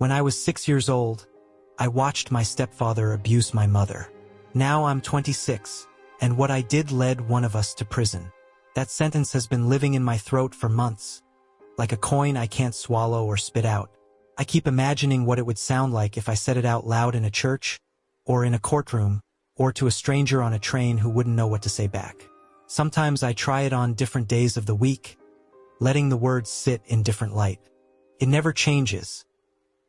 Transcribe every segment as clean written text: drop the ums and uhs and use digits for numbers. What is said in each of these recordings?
When I was 6 years old, I watched my stepfather abuse my mother. Now I'm 26, and what I did led one of us to prison. That sentence has been living in my throat for months, like a coin I can't swallow or spit out. I keep imagining what it would sound like if I said it out loud in a church, or in a courtroom, or to a stranger on a train who wouldn't know what to say back. Sometimes I try it on different days of the week, letting the words sit in different light. It never changes.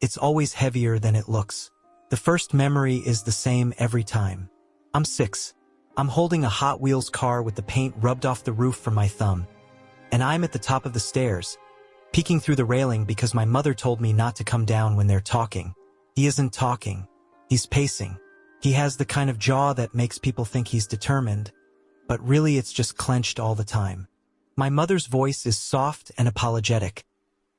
It's always heavier than it looks. The first memory is the same every time. I'm 6. I'm holding a Hot Wheels car with the paint rubbed off the roof from my thumb, and I'm at the top of the stairs, peeking through the railing because my mother told me not to come down when they're talking. He isn't talking. He's pacing. He has the kind of jaw that makes people think he's determined, but really it's just clenched all the time. My mother's voice is soft and apologetic,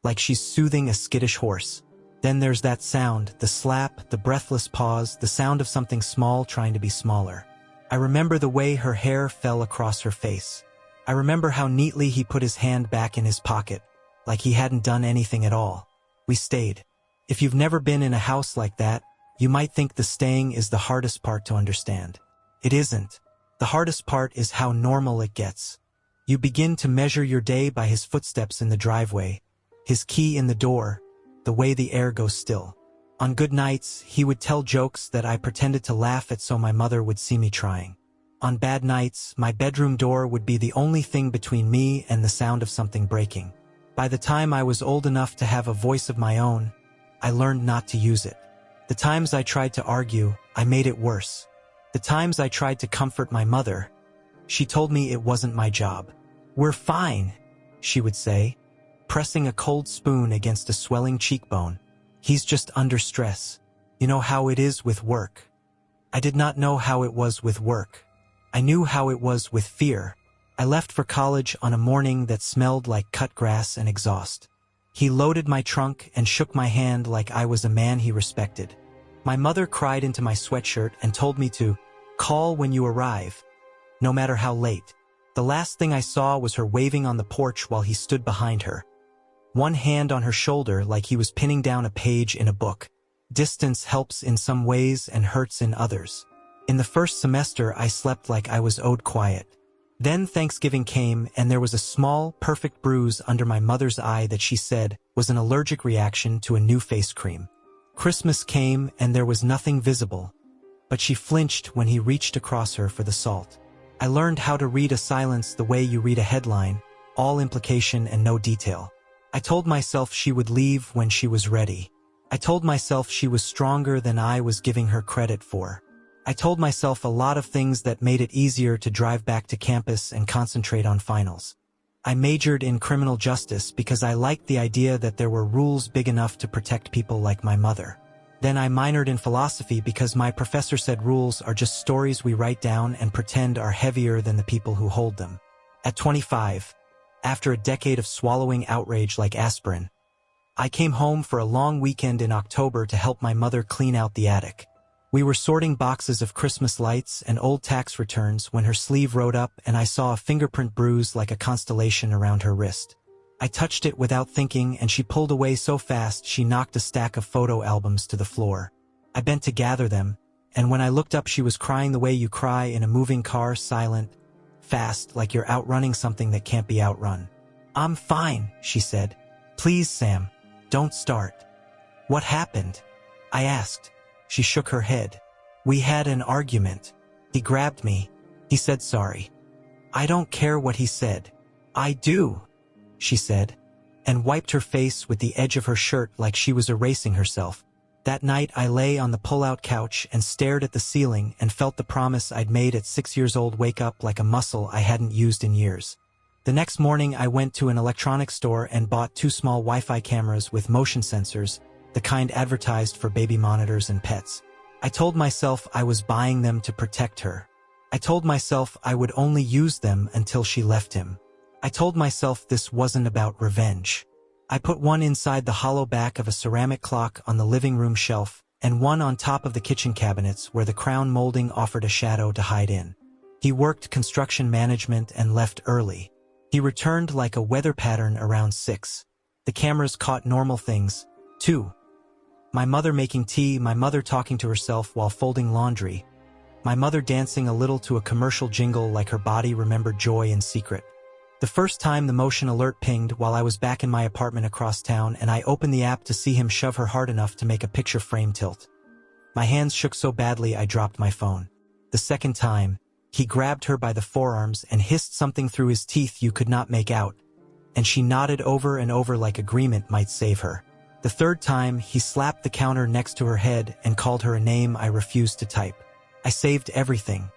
like she's soothing a skittish horse. Then there's that sound, the slap, the breathless pause, the sound of something small trying to be smaller. I remember the way her hair fell across her face. I remember how neatly he put his hand back in his pocket, like he hadn't done anything at all. We stayed. If you've never been in a house like that, you might think the staying is the hardest part to understand. It isn't. The hardest part is how normal it gets. You begin to measure your day by his footsteps in the driveway, his key in the door, the way the air goes still. On good nights, he would tell jokes that I pretended to laugh at so my mother would see me trying. On bad nights, my bedroom door would be the only thing between me and the sound of something breaking. By the time I was old enough to have a voice of my own, I learned not to use it. The times I tried to argue, I made it worse. The times I tried to comfort my mother, she told me it wasn't my job. "We're fine," she would say, pressing a cold spoon against a swelling cheekbone. "He's just under stress. You know how it is with work." I did not know how it was with work. I knew how it was with fear. I left for college on a morning that smelled like cut grass and exhaust. He loaded my trunk and shook my hand like I was a man he respected. My mother cried into my sweatshirt and told me to call when you arrive, no matter how late. The last thing I saw was her waving on the porch while he stood behind her, one hand on her shoulder like he was pinning down a page in a book. Distance helps in some ways and hurts in others. In the first semester, I slept like I was owed quiet. Then Thanksgiving came and there was a small, perfect bruise under my mother's eye that she said was an allergic reaction to a new face cream. Christmas came and there was nothing visible, but she flinched when he reached across her for the salt. I learned how to read a silence the way you read a headline, all implication and no detail. I told myself she would leave when she was ready. I told myself she was stronger than I was giving her credit for. I told myself a lot of things that made it easier to drive back to campus and concentrate on finals. I majored in criminal justice because I liked the idea that there were rules big enough to protect people like my mother. Then I minored in philosophy because my professor said rules are just stories we write down and pretend are heavier than the people who hold them. At 25, after a decade of swallowing outrage like aspirin, I came home for a long weekend in October to help my mother clean out the attic. We were sorting boxes of Christmas lights and old tax returns when her sleeve rode up and I saw a fingerprint bruise like a constellation around her wrist. I touched it without thinking and she pulled away so fast she knocked a stack of photo albums to the floor. I bent to gather them, and when I looked up she was crying the way you cry in a moving car, silent, fast, like you're outrunning something that can't be outrun. "I'm fine," she said. "Please, Sam, don't start." "What happened?" I asked. She shook her head. "We had an argument." He grabbed me. He said sorry. "I don't care what he said." "I do," she said, and wiped her face with the edge of her shirt like she was erasing herself. That night I lay on the pull-out couch and stared at the ceiling and felt the promise I'd made at 6 years old wake up like a muscle I hadn't used in years. The next morning I went to an electronics store and bought 2 small Wi-Fi cameras with motion sensors, the kind advertised for baby monitors and pets. I told myself I was buying them to protect her. I told myself I would only use them until she left him. I told myself this wasn't about revenge. I put one inside the hollow back of a ceramic clock on the living room shelf, and one on top of the kitchen cabinets where the crown molding offered a shadow to hide in. He worked construction management and left early. He returned like a weather pattern around 6. The cameras caught normal things, too. My mother making tea, my mother talking to herself while folding laundry, my mother dancing a little to a commercial jingle like her body remembered joy in secret. The first time the motion alert pinged while I was back in my apartment across town, and I opened the app to see him shove her hard enough to make a picture frame tilt. My hands shook so badly I dropped my phone. The second time, he grabbed her by the forearms and hissed something through his teeth you could not make out, and she nodded over and over like agreement might save her. The third time, he slapped the counter next to her head and called her a name I refused to type. I saved everything.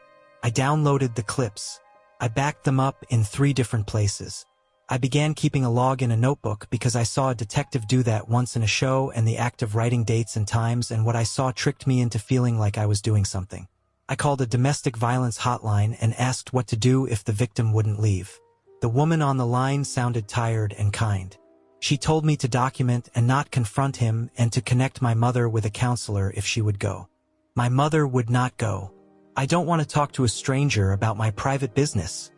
I downloaded the clips. I backed them up in 3 different places. I began keeping a log in a notebook because I saw a detective do that once in a show, and the act of writing dates and times and what I saw tricked me into feeling like I was doing something. I called a domestic violence hotline and asked what to do if the victim wouldn't leave. The woman on the line sounded tired and kind. She told me to document and not confront him, and to connect my mother with a counselor if she would go. My mother would not go. "I don't want to talk to a stranger about my private business,"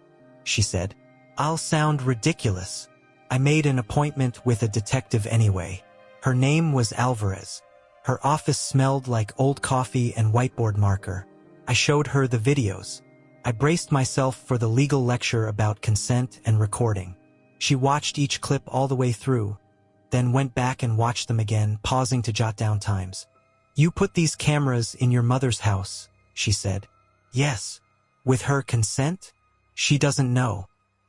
she said. "I'll sound ridiculous." I made an appointment with a detective anyway. Her name was Alvarez. Her office smelled like old coffee and whiteboard marker. I showed her the videos. I braced myself for the legal lecture about consent and recording. She watched each clip all the way through, then went back and watched them again, pausing to jot down times. "You put these cameras in your mother's house," she said. "Yes." "With her consent?" "She doesn't know.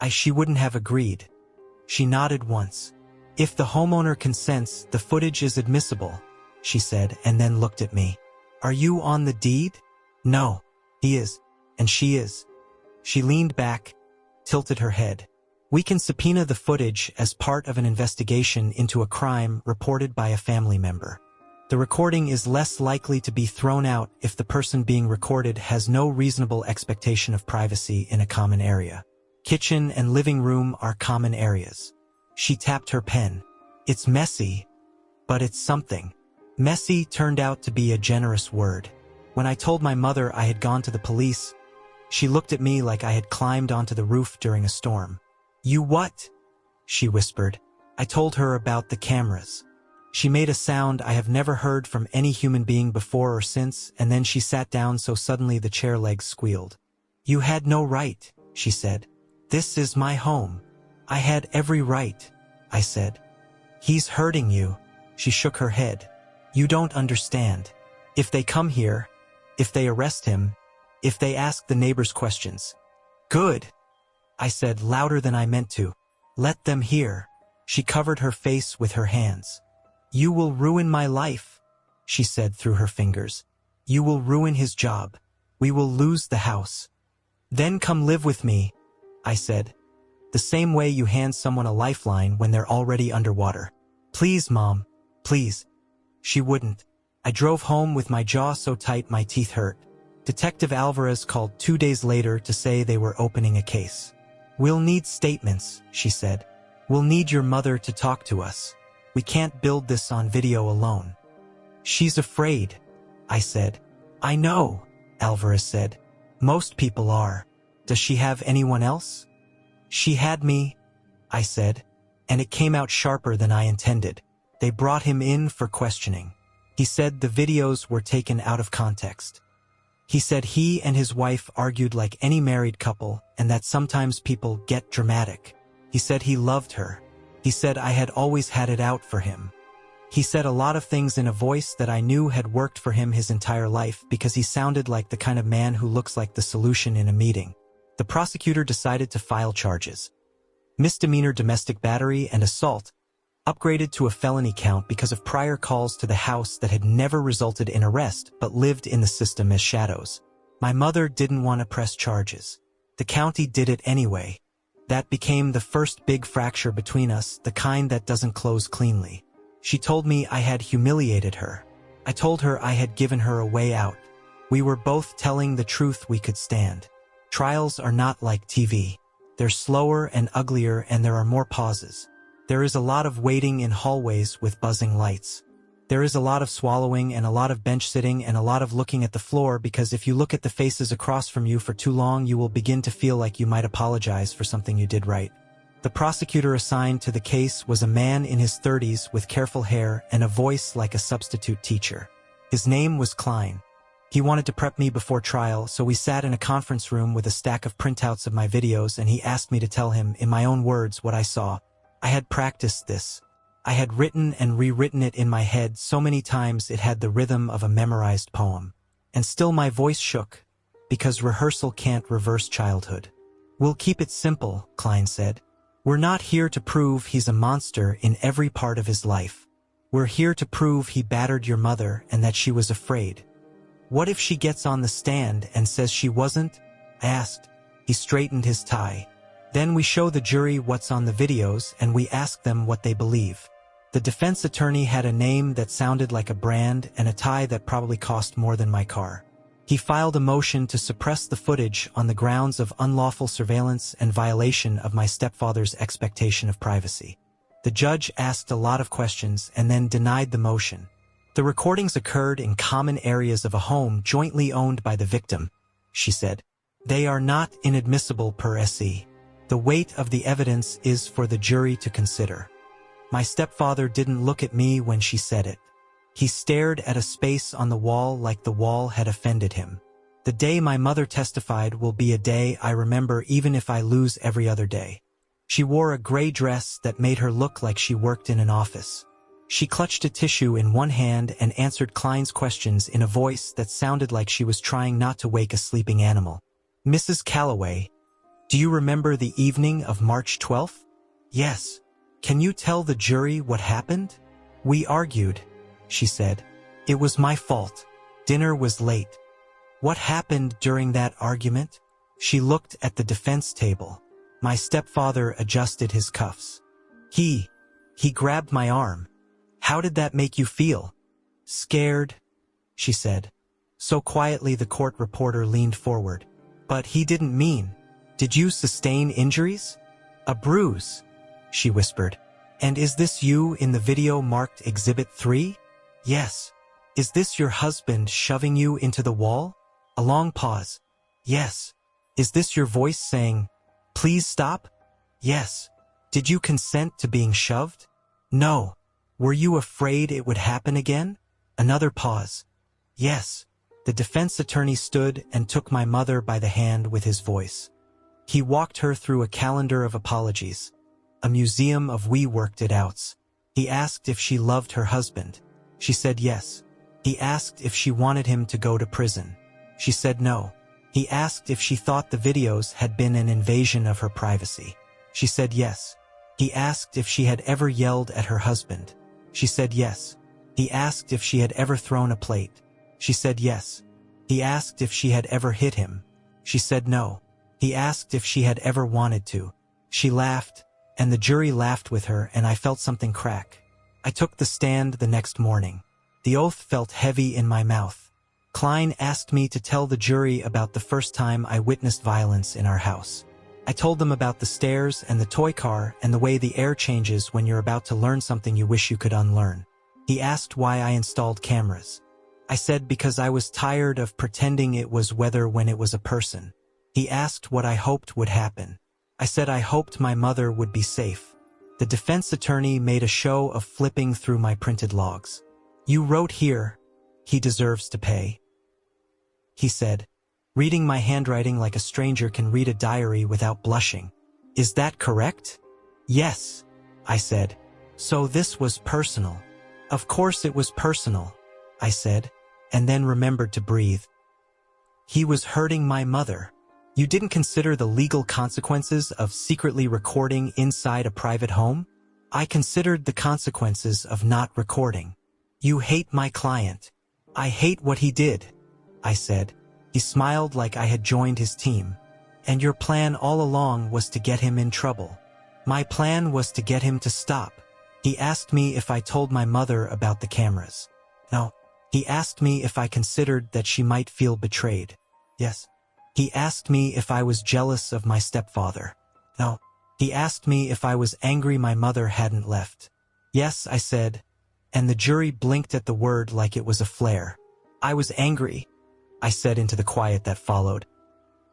She wouldn't have agreed." She nodded once. "If the homeowner consents, the footage is admissible," she said, and then looked at me. "Are you on the deed?" "No. He is. And she is." She leaned back, tilted her head. "We can subpoena the footage as part of an investigation into a crime reported by a family member. The recording is less likely to be thrown out if the person being recorded has no reasonable expectation of privacy in a common area. Kitchen and living room are common areas." She tapped her pen. "It's messy, but it's something." Messy turned out to be a generous word. When I told my mother I had gone to the police, she looked at me like I had climbed onto the roof during a storm. "You what?" she whispered. I told her about the cameras. She made a sound I have never heard from any human being before or since, and then she sat down so suddenly the chair legs squealed. "You had no right," she said. "This is my home." "I had every right," I said. "He's hurting you." She shook her head. "You don't understand. If they come here, if they arrest him, if they ask the neighbors questions." "Good," I said louder than I meant to. "Let them hear." She covered her face with her hands. "You will ruin my life," she said through her fingers. "You will ruin his job. We will lose the house." "Then come live with me," I said. "The same way you hand someone a lifeline when they're already underwater." "Please, Mom, please." She wouldn't. I drove home with my jaw so tight my teeth hurt. Detective Alvarez called 2 days later to say they were opening a case. "We'll need statements," she said. "We'll need your mother to talk to us. We can't build this on video alone." "She's afraid," I said. "I know," Alvarez said. "Most people are. Does she have anyone else?" "She had me," I said, and it came out sharper than I intended. They brought him in for questioning. He said the videos were taken out of context. He said he and his wife argued like any married couple, and that sometimes people get dramatic. He said he loved her. He said I had always had it out for him. He said a lot of things in a voice that I knew had worked for him his entire life because he sounded like the kind of man who looks like the solution in a meeting. The prosecutor decided to file charges. Misdemeanor domestic battery and assault, upgraded to a felony count because of prior calls to the house that had never resulted in arrest but lived in the system as shadows. My mother didn't want to press charges. The county did it anyway. That became the first big fracture between us, the kind that doesn't close cleanly. She told me I had humiliated her. I told her I had given her a way out. We were both telling the truth we could stand. Trials are not like TV. They're slower and uglier, and there are more pauses. There is a lot of waiting in hallways with buzzing lights. There is a lot of swallowing and a lot of bench sitting and a lot of looking at the floor, because if you look at the faces across from you for too long, you will begin to feel like you might apologize for something you did right. The prosecutor assigned to the case was a man in his 30s with careful hair and a voice like a substitute teacher. His name was Klein. He wanted to prep me before trial, so we sat in a conference room with a stack of printouts of my videos, and he asked me to tell him, in my own words, what I saw. I had practiced this. I had written and rewritten it in my head so many times it had the rhythm of a memorized poem. And still my voice shook, because rehearsal can't reverse childhood. "We'll keep it simple," Klein said. "We're not here to prove he's a monster in every part of his life. We're here to prove he battered your mother and that she was afraid." "What if she gets on the stand and says she wasn't?" I asked. He straightened his tie. "Then we show the jury what's on the videos and we ask them what they believe." The defense attorney had a name that sounded like a brand and a tie that probably cost more than my car. He filed a motion to suppress the footage on the grounds of unlawful surveillance and violation of my stepfather's expectation of privacy. The judge asked a lot of questions and then denied the motion. "The recordings occurred in common areas of a home jointly owned by the victim," she said. "They are not inadmissible per se. The weight of the evidence is for the jury to consider." My stepfather didn't look at me when she said it. He stared at a space on the wall like the wall had offended him. "The day my mother testified will be a day I remember even if I lose every other day. She wore a gray dress that made her look like she worked in an office. She clutched a tissue in one hand and answered Klein's questions in a voice that sounded like she was trying not to wake a sleeping animal. "Mrs. Calloway, do you remember the evening of March 12th? "Yes." "Can you tell the jury what happened?" "We argued," she said. "It was my fault. Dinner was late." "What happened during that argument?" She looked at the defense table. My stepfather adjusted his cuffs. He grabbed my arm. "How did that make you feel?" "Scared," she said. So quietly the court reporter leaned forward. "But he didn't mean. Did you sustain injuries?" "A bruise," she whispered. "And is this you in the video marked Exhibit 3? "Yes." "Is this your husband shoving you into the wall?" A long pause. "Yes." "Is this your voice saying, 'Please stop'?" "Yes." "Did you consent to being shoved?" "No." "Were you afraid it would happen again?" Another pause. "Yes." The defense attorney stood and took my mother by the hand with his voice. He walked her through a calendar of apologies. A museum of "we worked it outs." He asked if she loved her husband. She said yes. He asked if she wanted him to go to prison. She said no. He asked if she thought the videos had been an invasion of her privacy. She said yes. He asked if she had ever yelled at her husband. She said yes. He asked if she had ever thrown a plate. She said yes. He asked if she had ever hit him. She said no. He asked if she had ever wanted to. She laughed, and the jury laughed with her, and I felt something crack. I took the stand the next morning. The oath felt heavy in my mouth. Klein asked me to tell the jury about the first time I witnessed violence in our house. I told them about the stairs and the toy car and the way the air changes when you're about to learn something you wish you could unlearn. He asked why I installed cameras. I said because I was tired of pretending it was weather when it was a person. He asked what I hoped would happen. I said I hoped my mother would be safe. The defense attorney made a show of flipping through my printed logs. "You wrote here, 'He deserves to pay,'" he said, reading my handwriting like a stranger can read a diary without blushing. "Is that correct?" "Yes," I said. "So this was personal." "Of course it was personal," I said, and then remembered to breathe. "He was hurting my mother." "You didn't consider the legal consequences of secretly recording inside a private home?" "I considered the consequences of not recording." "You hate my client." "I hate what he did," I said. He smiled like I had joined his team. "And your plan all along was to get him in trouble." "My plan was to get him to stop." He asked me if I told my mother about the cameras. No. He asked me if I considered that she might feel betrayed. Yes. He asked me if I was jealous of my stepfather. No. He asked me if I was angry my mother hadn't left. Yes, I said, and the jury blinked at the word like it was a flare. "I was angry," I said into the quiet that followed.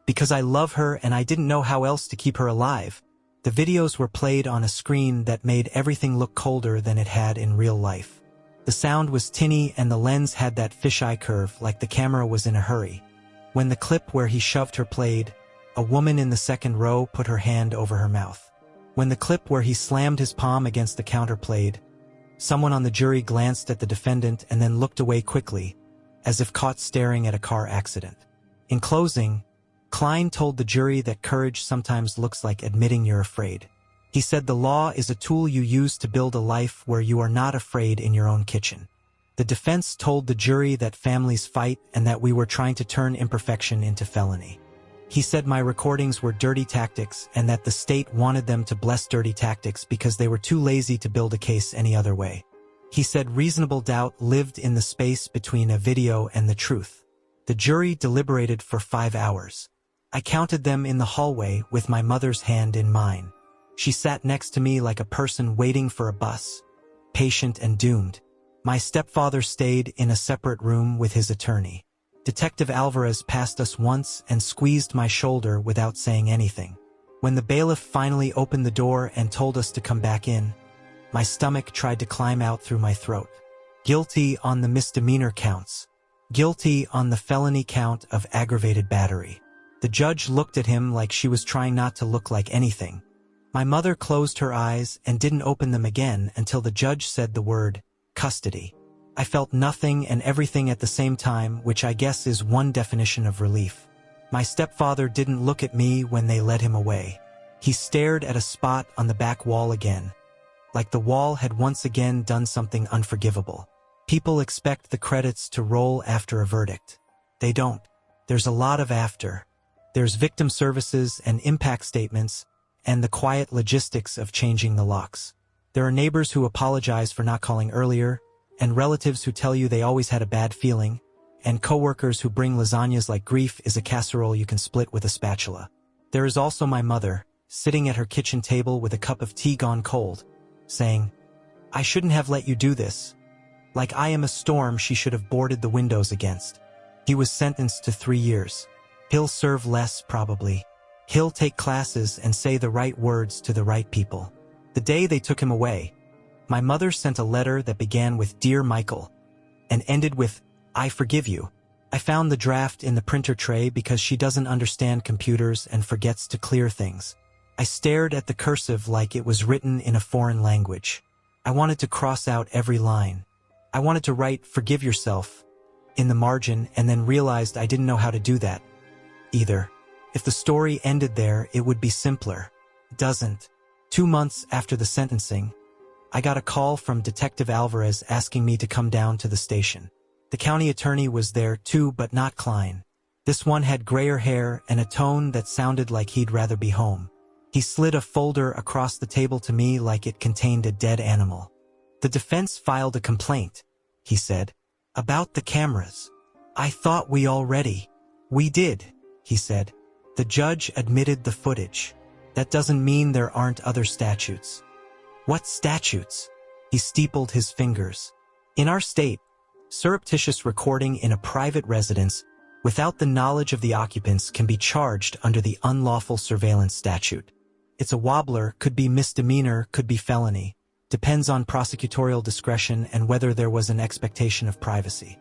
"Because I love her and I didn't know how else to keep her alive." The videos were played on a screen that made everything look colder than it had in real life. The sound was tinny and the lens had that fisheye curve like the camera was in a hurry. When the clip where he shoved her played, a woman in the second row put her hand over her mouth. When the clip where he slammed his palm against the counter played, someone on the jury glanced at the defendant and then looked away quickly, as if caught staring at a car accident. In closing, Klein told the jury that courage sometimes looks like admitting you're afraid. He said the law is a tool you use to build a life where you are not afraid in your own kitchen. The defense told the jury that families fight and that we were trying to turn imperfection into felony. He said my recordings were dirty tactics and that the state wanted them to bless dirty tactics because they were too lazy to build a case any other way. He said reasonable doubt lived in the space between a video and the truth. The jury deliberated for 5 hours. I counted them in the hallway with my mother's hand in mine. She sat next to me like a person waiting for a bus, patient and doomed. My stepfather stayed in a separate room with his attorney. Detective Alvarez passed us once and squeezed my shoulder without saying anything. When the bailiff finally opened the door and told us to come back in, my stomach tried to climb out through my throat. Guilty on the misdemeanor counts. Guilty on the felony count of aggravated battery. The judge looked at him like she was trying not to look like anything. My mother closed her eyes and didn't open them again until the judge said the word, custody. I felt nothing and everything at the same time, which I guess is one definition of relief. My stepfather didn't look at me when they led him away. He stared at a spot on the back wall again, like the wall had once again done something unforgivable. People expect the credits to roll after a verdict. They don't. There's a lot of after. There's victim services and impact statements, and the quiet logistics of changing the locks. There are neighbors who apologize for not calling earlier, and relatives who tell you they always had a bad feeling, and coworkers who bring lasagnas like grief is a casserole you can split with a spatula. There is also my mother, sitting at her kitchen table with a cup of tea gone cold, saying, I shouldn't have let you do this. Like I am a storm she should have boarded the windows against. He was sentenced to 3 years. He'll serve less, probably. He'll take classes and say the right words to the right people. The day they took him away, my mother sent a letter that began with Dear Michael and ended with, I forgive you. I found the draft in the printer tray because she doesn't understand computers and forgets to clear things. I stared at the cursive like it was written in a foreign language. I wanted to cross out every line. I wanted to write, forgive yourself, in the margin and then realized I didn't know how to do that either. If the story ended there, it would be simpler. It doesn't. 2 months after the sentencing, I got a call from Detective Alvarez asking me to come down to the station. The county attorney was there too, but not Klein. This one had grayer hair and a tone that sounded like he'd rather be home. He slid a folder across the table to me like it contained a dead animal. The defense filed a complaint, he said, about the cameras. I thought we already. We did, he said. The judge admitted the footage. That doesn't mean there aren't other statutes. What statutes? He steepled his fingers. In our state, surreptitious recording in a private residence without the knowledge of the occupants can be charged under the unlawful surveillance statute. It's a wobbler, could be misdemeanor, could be felony. Depends on prosecutorial discretion and whether there was an expectation of privacy.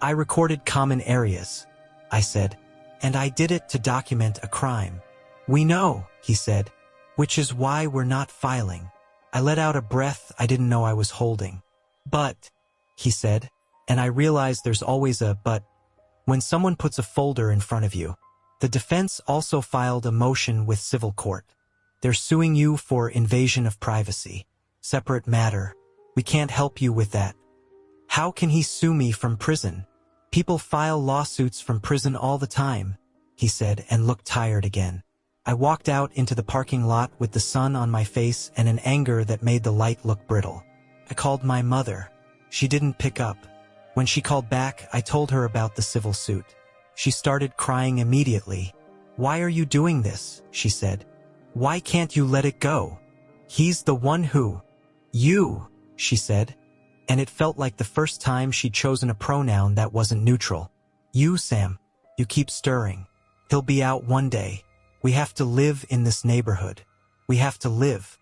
I recorded common areas, I said, and I did it to document a crime. We know, he said, which is why we're not filing. I let out a breath I didn't know I was holding. But, he said, and I realized there's always a but. When someone puts a folder in front of you, the defense also filed a motion with civil court. They're suing you for invasion of privacy. Separate matter. We can't help you with that. How can he sue me from prison? People file lawsuits from prison all the time, he said, and looked tired again. I walked out into the parking lot with the sun on my face and an anger that made the light look brittle. I called my mother. She didn't pick up. When she called back, I told her about the civil suit. She started crying immediately. Why are you doing this? She said. Why can't you let it go? He's the one who... You, she said. And it felt like the first time she'd chosen a pronoun that wasn't neutral. You, Sam. You keep stirring. He'll be out one day. We have to live in this neighborhood. We have to live.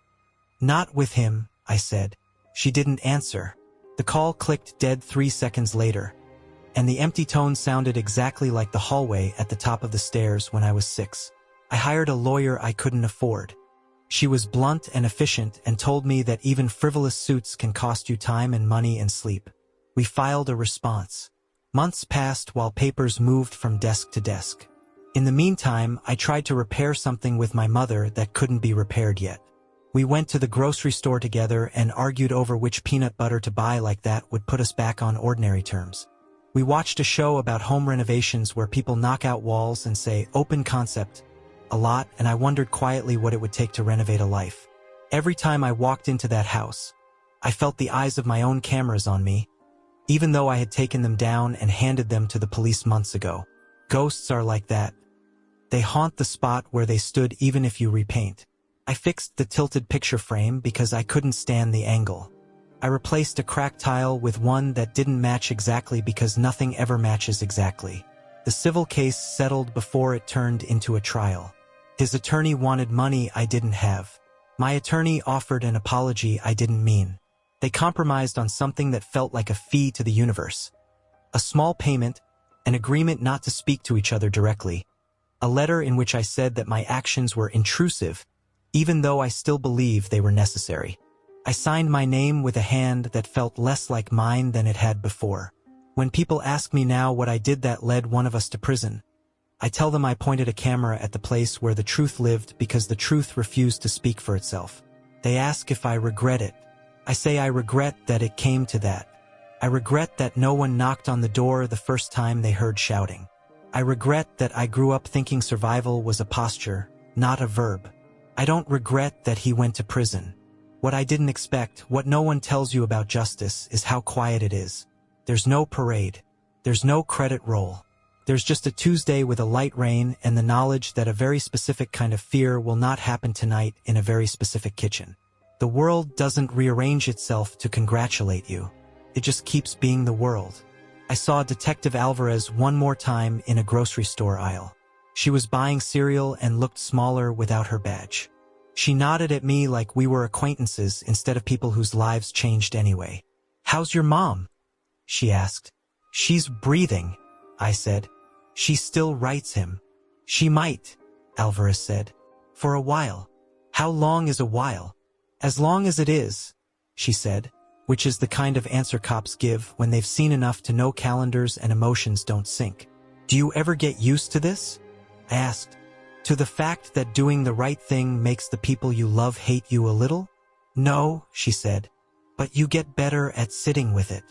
Not with him, I said. She didn't answer. The call clicked dead 3 seconds later, and the empty tone sounded exactly like the hallway at the top of the stairs when I was 6. I hired a lawyer I couldn't afford. She was blunt and efficient and told me that even frivolous suits can cost you time and money and sleep. We filed a response. Months passed while papers moved from desk to desk. In the meantime, I tried to repair something with my mother that couldn't be repaired yet. We went to the grocery store together and argued over which peanut butter to buy like that would put us back on ordinary terms. We watched a show about home renovations where people knock out walls and say, "Open concept," a lot, and I wondered quietly what it would take to renovate a life. Every time I walked into that house, I felt the eyes of my own cameras on me, even though I had taken them down and handed them to the police months ago. Ghosts are like that. They haunt the spot where they stood even if you repaint. I fixed the tilted picture frame because I couldn't stand the angle. I replaced a cracked tile with one that didn't match exactly because nothing ever matches exactly. The civil case settled before it turned into a trial. His attorney wanted money I didn't have. My attorney offered an apology I didn't mean. They compromised on something that felt like a fee to the universe. A small payment, an agreement not to speak to each other directly, a letter in which I said that my actions were intrusive, even though I still believe they were necessary. I signed my name with a hand that felt less like mine than it had before. When people ask me now what I did that led one of us to prison, I tell them I pointed a camera at the place where the truth lived because the truth refused to speak for itself. They ask if I regret it. I say I regret that it came to that. I regret that no one knocked on the door the first time they heard shouting. I regret that I grew up thinking survival was a posture, not a verb. I don't regret that he went to prison. What I didn't expect, what no one tells you about justice, is how quiet it is. There's no parade. There's no credit roll. There's just a Tuesday with a light rain and the knowledge that a very specific kind of fear will not happen tonight in a very specific kitchen. The world doesn't rearrange itself to congratulate you. It just keeps being the world. I saw Detective Alvarez one more time in a grocery store aisle. She was buying cereal and looked smaller without her badge. She nodded at me like we were acquaintances instead of people whose lives changed anyway. "How's your mom?" she asked. "She's breathing," I said. "She still writes him." "She might," Alvarez said. "For a while." "How long is a while?" "As long as it is," she said, which is the kind of answer cops give when they've seen enough to know calendars and emotions don't sync. "Do you ever get used to this?" I asked. "To the fact that doing the right thing makes the people you love hate you a little?" "No," she said, "but you get better at sitting with it."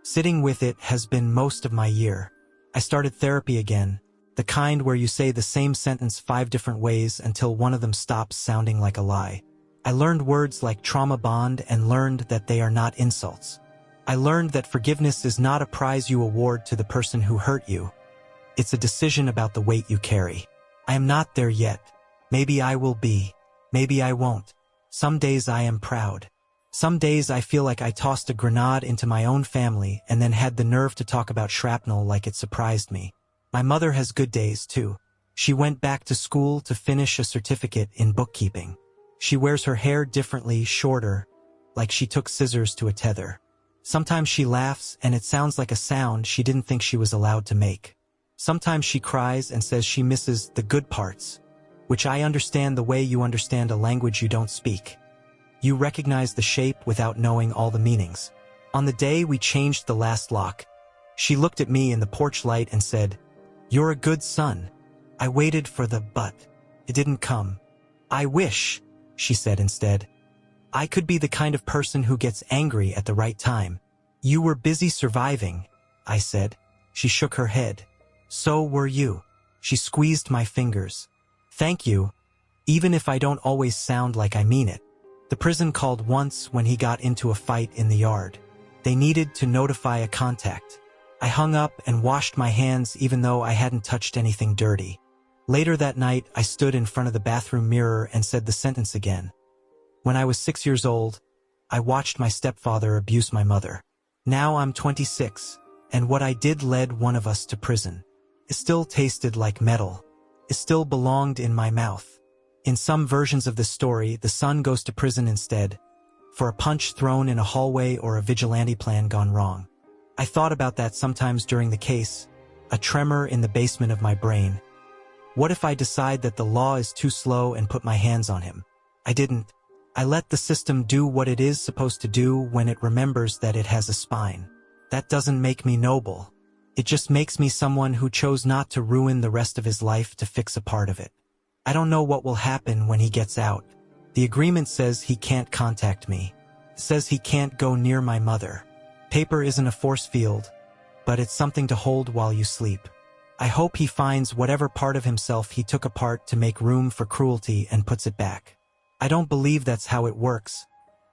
Sitting with it has been most of my year. I started therapy again, the kind where you say the same sentence 5 different ways until one of them stops sounding like a lie. I learned words like trauma bond and learned that they are not insults. I learned that forgiveness is not a prize you award to the person who hurt you. It's a decision about the weight you carry. I am not there yet. Maybe I will be. Maybe I won't. Some days I am proud. Some days I feel like I tossed a grenade into my own family and then had the nerve to talk about shrapnel like it surprised me. My mother has good days too. She went back to school to finish a certificate in bookkeeping. She wears her hair differently, shorter, like she took scissors to a tether. Sometimes she laughs and it sounds like a sound she didn't think she was allowed to make. Sometimes she cries and says she misses the good parts, which I understand the way you understand a language you don't speak. You recognize the shape without knowing all the meanings. On the day we changed the last lock, she looked at me in the porch light and said, "You're a good son." I waited for the but. It didn't come. "I wish," she said instead, "I could be the kind of person who gets angry at the right time." "You were busy surviving," I said. She shook her head. "So were you." She squeezed my fingers. "Thank you, even if I don't always sound like I mean it." The prison called once when he got into a fight in the yard. They needed to notify a contact. I hung up and washed my hands even though I hadn't touched anything dirty. Later that night, I stood in front of the bathroom mirror and said the sentence again. When I was 6 years old, I watched my stepfather abuse my mother. Now I'm 26, and what I did led one of us to prison. It still tasted like metal. It still belonged in my mouth. In some versions of this story, the son goes to prison instead, for a punch thrown in a hallway or a vigilante plan gone wrong. I thought about that sometimes during the case, a tremor in the basement of my brain. What if I decide that the law is too slow and put my hands on him? I didn't. I let the system do what it is supposed to do when it remembers that it has a spine. That doesn't make me noble. It just makes me someone who chose not to ruin the rest of his life to fix a part of it. I don't know what will happen when he gets out. The agreement says he can't contact me. It says he can't go near my mother. Paper isn't a force field, but it's something to hold while you sleep. I hope he finds whatever part of himself he took apart to make room for cruelty and puts it back. I don't believe that's how it works,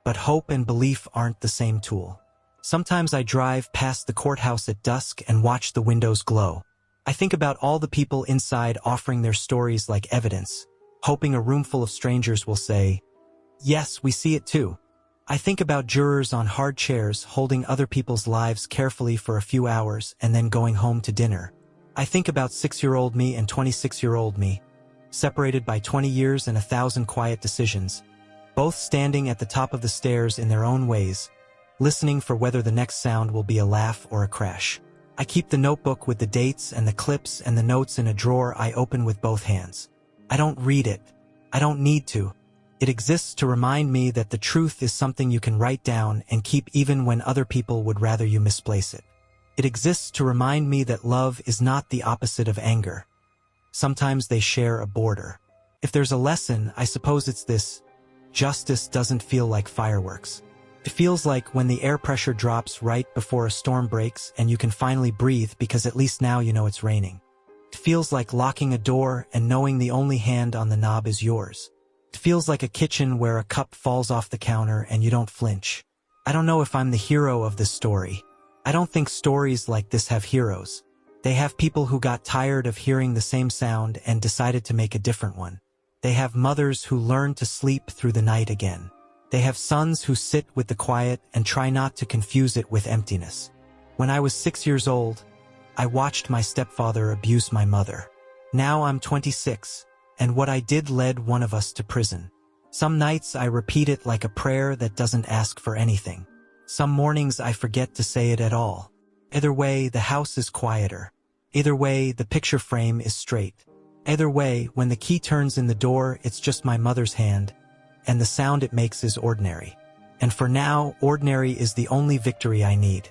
but hope and belief aren't the same tool. Sometimes I drive past the courthouse at dusk and watch the windows glow. I think about all the people inside offering their stories like evidence, hoping a room full of strangers will say, "Yes, we see it too." I think about jurors on hard chairs holding other people's lives carefully for a few hours and then going home to dinner. I think about 6-year-old me and 26-year-old me, separated by 20 years and 1,000 quiet decisions, both standing at the top of the stairs in their own ways, listening for whether the next sound will be a laugh or a crash. I keep the notebook with the dates and the clips and the notes in a drawer I open with both hands. I don't read it. I don't need to. It exists to remind me that the truth is something you can write down and keep even when other people would rather you misplace it. It exists to remind me that love is not the opposite of anger. Sometimes they share a border. If there's a lesson, I suppose it's this: justice doesn't feel like fireworks. It feels like when the air pressure drops right before a storm breaks and you can finally breathe because at least now you know it's raining. It feels like locking a door and knowing the only hand on the knob is yours. It feels like a kitchen where a cup falls off the counter and you don't flinch. I don't know if I'm the hero of this story. I don't think stories like this have heroes. They have people who got tired of hearing the same sound and decided to make a different one. They have mothers who learn to sleep through the night again. They have sons who sit with the quiet and try not to confuse it with emptiness. When I was 6 years old, I watched my stepfather abuse my mother. Now I'm 26, and what I did led one of us to prison. Some nights I repeat it like a prayer that doesn't ask for anything. Some mornings I forget to say it at all. Either way, the house is quieter. Either way, the picture frame is straight. Either way, when the key turns in the door, it's just my mother's hand, and the sound it makes is ordinary. And for now, ordinary is the only victory I need.